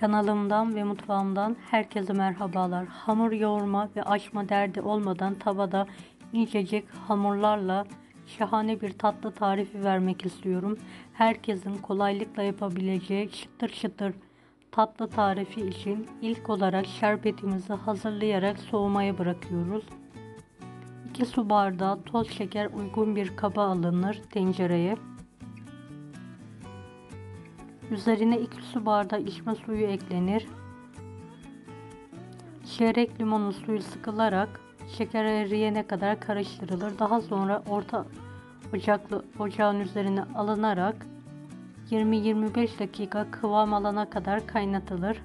Kanalımdan ve mutfağımdan herkese merhabalar. Hamur yoğurma ve açma derdi olmadan tavada incecik hamurlarla şahane bir tatlı tarifi vermek istiyorum. Herkesin kolaylıkla yapabileceği çıtır çıtır tatlı tarifi için ilk olarak şerbetimizi hazırlayarak soğumaya bırakıyoruz. 2 su bardağı toz şeker uygun bir kaba alınır tencereye. Üzerine 2 su bardağı içme suyu eklenir. Çeyrek limonun suyu sıkılarak şeker eriyene kadar karıştırılır. Daha sonra orta ocağın üzerine alınarak 20-25 dakika kıvam alana kadar kaynatılır.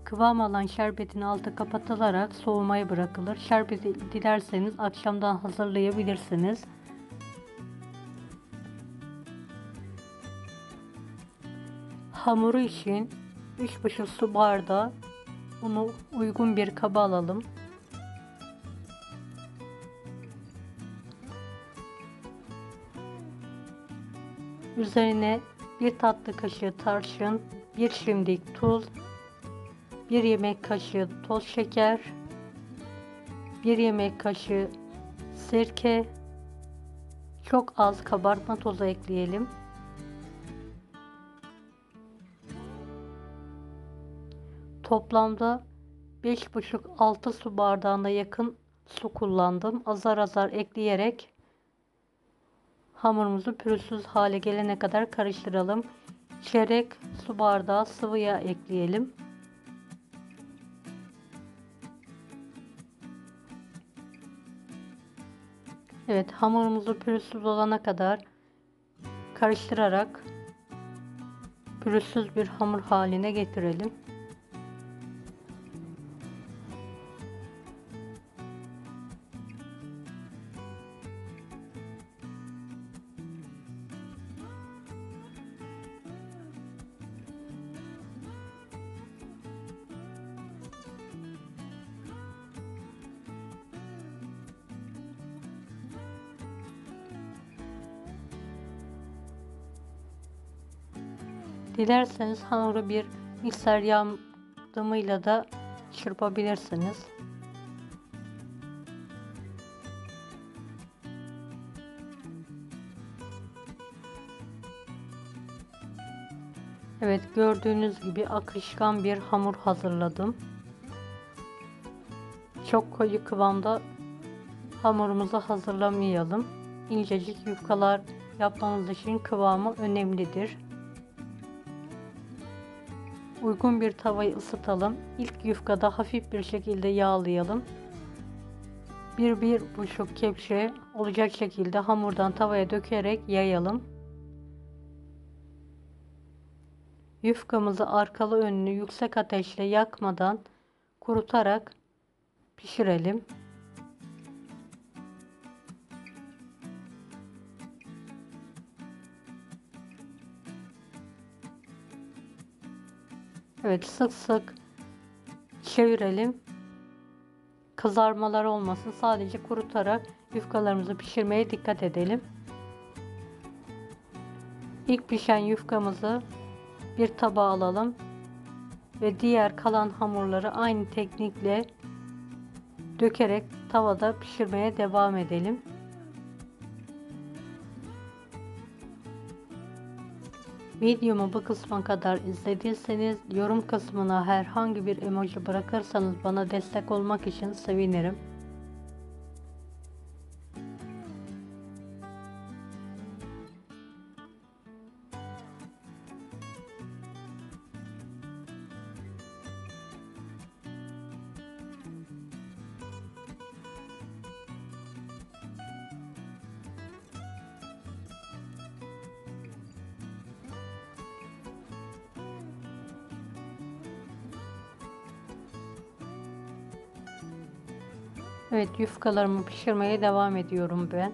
Kıvam alan şerbetin altı kapatılarak soğumaya bırakılır. Şerbeti dilerseniz akşamdan hazırlayabilirsiniz. Hamuru için 3,5 su bardağı unu uygun bir kaba alalım. Üzerine 1 tatlı kaşığı tarçın, 1 şimdik tuz, 1 yemek kaşığı toz şeker, 1 yemek kaşığı sirke, çok az kabartma tozu ekleyelim. Toplamda 5,5-6 su bardağına yakın su kullandım. Azar azar ekleyerek hamurumuzu pürüzsüz hale gelene kadar karıştıralım. Çeyrek su bardağı sıvı yağ ekleyelim. Evet, hamurumuzu pürüzsüz olana kadar karıştırarak pürüzsüz bir hamur haline getirelim. Dilerseniz hamuru bir mikser yardımıyla da çırpabilirsiniz. Evet, gördüğünüz gibi akışkan bir hamur hazırladım. Çok koyu kıvamda hamurumuzu hazırlamayalım. İncecik yufkalar yapmamız için kıvamı önemlidir. Uygun bir tavayı ısıtalım. İlk yufkada hafif bir şekilde yağlayalım. 1-1,5 kepçe olacak şekilde hamurdan tavaya dökerek yayalım. Yufkamızı arkalı önlü yüksek ateşle yakmadan kurutarak pişirelim. Evet, sık sık çevirelim. Kızarmalar olmasın. Sadece kurutarak yufkalarımızı pişirmeye dikkat edelim. İlk pişen yufkamızı bir tabağa alalım ve diğer kalan hamurları aynı teknikle dökerek tavada pişirmeye devam edelim. Videomu bu kısma kadar izlediyseniz yorum kısmına herhangi bir emoji bırakırsanız bana destek olmak için sevinirim. Evet, yufkalarımı pişirmeye devam ediyorum ben.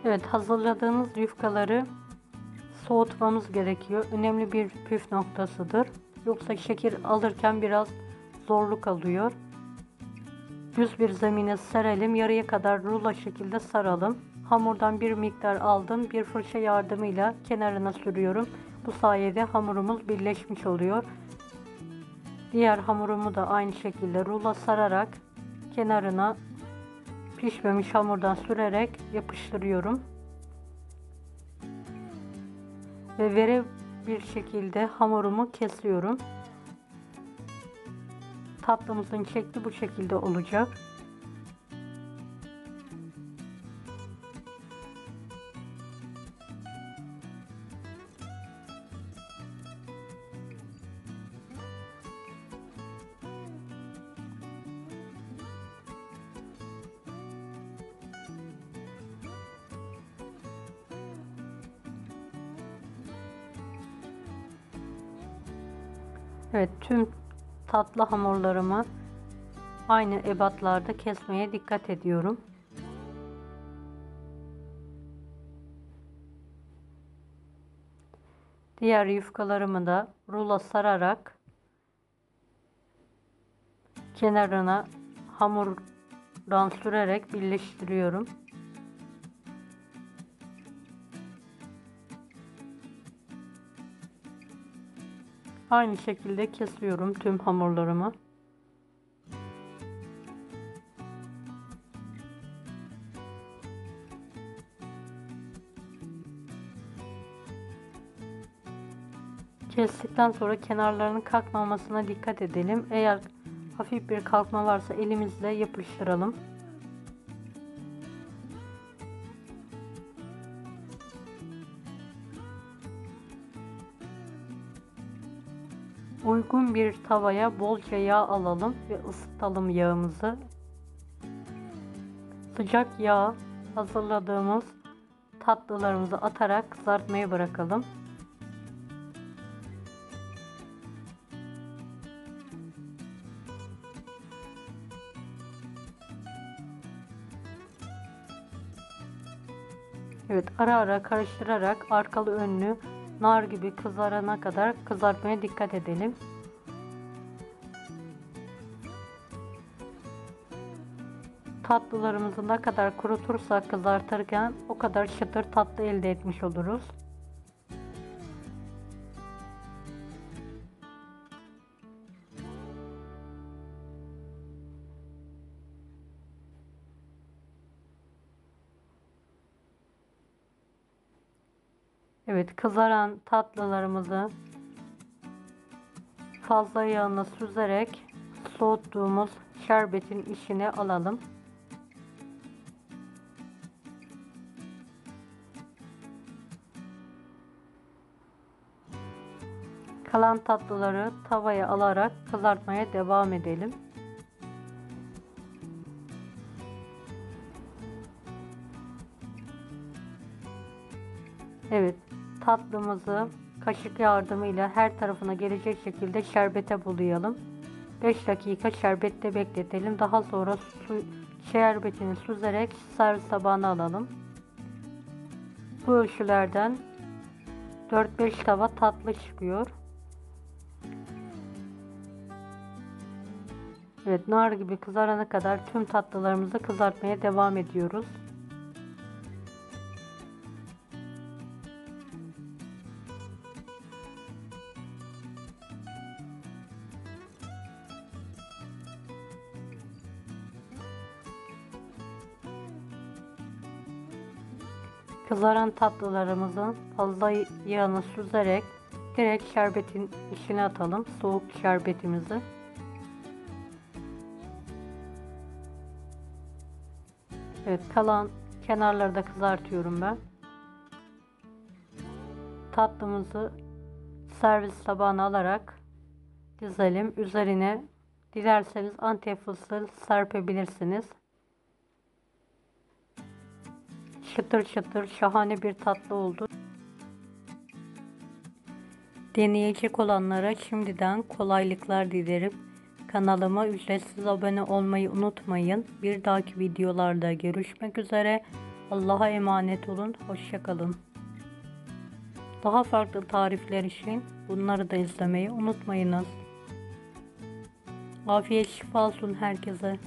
Evet, hazırladığınız yufkaları soğutmamız gerekiyor. Önemli bir püf noktasıdır. Yoksa şekil alırken biraz zorluk alıyor. Düz bir zemine serelim. Yarıya kadar rulo şekilde saralım. Hamurdan bir miktar aldım. Bir fırça yardımıyla kenarına sürüyorum. Bu sayede hamurumuz birleşmiş oluyor. Diğer hamurumu da aynı şekilde rulo sararak kenarına pişmemiş hamurdan sürerek yapıştırıyorum. Ve vere bir şekilde hamurumu kesiyorum. Tatlımızın şekli bu şekilde olacak. Evet, tüm tatlı hamurlarımı aynı ebatlarda kesmeye dikkat ediyorum. Diğer yufkalarımı da rulo sararak kenarına hamurdan sürerek birleştiriyorum. Aynı şekilde kesiyorum tüm hamurlarımı. Kestikten sonra kenarlarının kalkmamasına dikkat edelim. Eğer hafif bir kalkma varsa elimizle yapıştıralım. Uygun bir tavaya bolca yağ alalım ve ısıtalım yağımızı. Sıcak yağ hazırladığımız tatlılarımızı atarak kızartmaya bırakalım. Evet, ara ara karıştırarak arkalı önlü nar gibi kızarana kadar kızartmaya dikkat edelim. Tatlılarımızı ne kadar kurutursak kızartırken o kadar çıtır tatlı elde etmiş oluruz. Evet, kızaran tatlılarımızı fazla yağını süzerek soğuttuğumuz şerbetin içine alalım. Kalan tatlıları tavaya alarak kızartmaya devam edelim. Evet, tatlımızı kaşık yardımıyla her tarafına gelecek şekilde şerbete bulayalım. 5 dakika şerbette bekletelim. Daha sonra şerbetini süzerek servis tabağına alalım. Bu ölçülerden 4-5 tava tatlı çıkıyor. Evet, nar gibi kızarana kadar tüm tatlılarımızı kızartmaya devam ediyoruz. Kızaran tatlılarımızın fazla yağını süzerek direkt şerbetin içine atalım. Soğuk şerbetimizi. Evet, kalan kenarları da kızartıyorum ben. Tatlımızı servis tabağına alarak dizelim. Üzerine dilerseniz Antep fıstığı serpebilirsiniz. Çıtır çıtır şahane bir tatlı oldu. Deneyecek olanlara şimdiden kolaylıklar dilerim. Kanalıma ücretsiz abone olmayı unutmayın. Bir dahaki videolarda görüşmek üzere. Allah'a emanet olun. Hoşça kalın. Daha farklı tarifler için bunları da izlemeyi unutmayınız. Afiyet şifa olsun herkese.